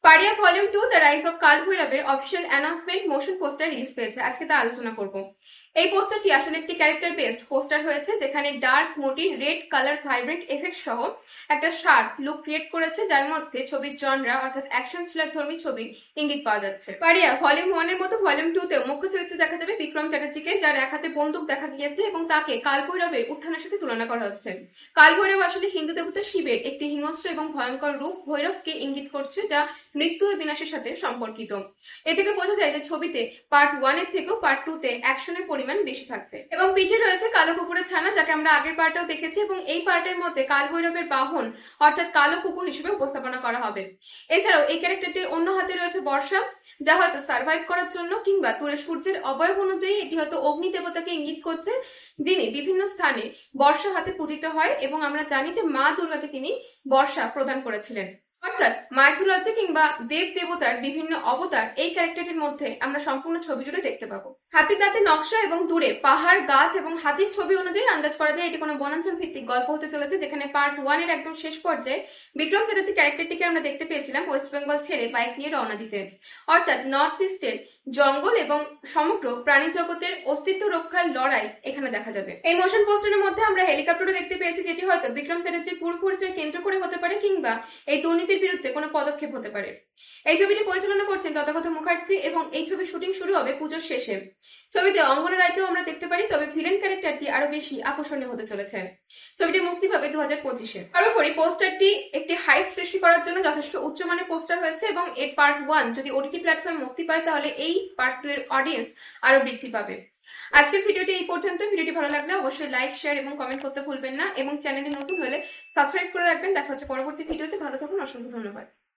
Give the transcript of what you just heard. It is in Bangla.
পারিয়া volume 2 the rise of Kaal ভৈরবের official announcement motion poster release পেয়েছে। আজকে তা আলোচনা করব। এই পোস্টারটি আসলে একটি ক্যারেক্টার বেসড পোস্টার হয়েছে, যেখানে dark moody red colour vibrant effect সহ একটা শার্প লুক ক্রিয়েট করেছে, যার মধ্যে ছবির জনরা অর্থাৎ অ্যাকশন থ্রিলার ধর্মী ছবির ইঙ্গিত পাওয়া যাচ্ছে। পারিয়া ভলিউম 1 এর মতো ভলিউম 2 তেও মুখ্য চরিত্রে দেখা যাবে বিক্রম চ্যাটার্জিকে, যার এক হাতে বন্দুক দেখা গিয়েছে এবং তাকে কাল ভৈরবের উত্থানের সাথে তুলনা করা হচ্ছে। কাল ভৈরব আসলে হিন্দু দেবতা শিবের একটি হিংস্র এবং ভয়ঙ্কর রূপ ভৈরবকে ইঙ্গিত করছে, যা মৃত্যু ও বিনাশের সাথে সম্পর্কিত। এ থেকে বোঝা যায় যে ছবিতে পার্ট 1 এর থেকেও পার্ট 2 তে অ্যাকশনের পরিমাণ বেশি থাকবে। এবং পিঠে রয়েছে কালো কুকুরের ছানা, যাকে আমরা আগের পার্টেও দেখেছি, এবং এই পার্টের মধ্যে কাল ভৈরবের বাহন অর্থাৎ কালো কুকুর হিসেবে উপস্থাপনা করা হবে। এছাড়াও এই ক্যারেক্টারটির অন্য হাতে রয়েছে বর্ষা, যা হয়তো সার্ভাইভ করার জন্য কিংবা দূরে সূর্যের অবয়ব অনুযায়ী এটি হয়তো অগ্নি দেবতাকে ইঙ্গিত করছে, যিনি বিভিন্ন স্থানে বর্ষা হাতে পূজিত হয়, এবং আমরা জানি যে মা দুর্গাকে তিনি বর্ষা প্রদান করেছিলেন। অর্থাৎ মাইথোলজি কিংবা দেব দেবতার বিভিন্ন অবতার এই ক্যারেক্টারটির মধ্যে আমরা সম্পূর্ণ ছবি জুড়ে দেখতে পাবো। হাতির দাঁতের নকশা এবং দূরে পাহাড়, গাছ এবং হাতির ছবি অনুযায়ী আন্দাজ করা যায় এটি কোনো বনাঞ্চল ভিত্তিক গল্প হতে চলেছে, যেখানে পার্ট 1 এর একদম শেষ পর্যায়ে বিক্রম চ্যাটার্জি ক্যারেক্টারটিকে আমরা দেখতে পেয়েছিলাম ওয়েস্ট বেঙ্গল ছেড়ে বাইক নিয়ে রওনা দিতে। অর্থাৎ নর্থ ইস্টের জঙ্গল এবং সমগ্র প্রাণী জগতের অস্তিত্ব রক্ষার লড়াই এখানে দেখা যাবে। এই মোশন পোস্টারের মধ্যে আমরা হেলিকপ্টারও দেখতে পেয়েছি, যেটি হয়তো বিক্রম চ্যাটার্জির পূর্ব পরিচয় কেন্দ্র করে হতে পারে, কিংবা এই দুর্নীতির বিরুদ্ধে কোনো পদক্ষেপ হতে পারে। এই ছবিটি পরিচালনা করছেন তথাগত মুখার্জি, এবং এই ছবির শুটিং শুরু হবে পুজোর শেষে। ছবিতে অঙ্গনা রায়কেও আমরা দেখতে পারি, তবে ভিলেন ক্যারেক্টারটি আরো বেশি আকর্ষণীয় হতে চলেছে। ছবিটি মুক্তি পাবে 2025-এ। সর্বোপরি পোস্টারটি একটি হাইপ সৃষ্টি করার জন্য যথেষ্ট উচ্চমানের পোস্টার হয়েছে, এবং এর পার্ট 1 যদি ওটিটি প্ল্যাটফর্মে মুক্তি পায়, তাহলে এই পার্ট 2 এর অডিয়েন্স আরো বৃদ্ধি পাবে। আজকের ভিডিওটি এই পর্যন্ত। ভিডিওটি ভালো লাগলে অবশ্যই লাইক, শেয়ার এবং কমেন্ট করতে ভুলবেন না, এবং চ্যানেলে নতুন হলে সাবস্ক্রাইব করে রাখবেন। দেখা হচ্ছে পরবর্তী ভিডিওতে। ভালো থাকুন, অসংখ্য ধন্যবাদ।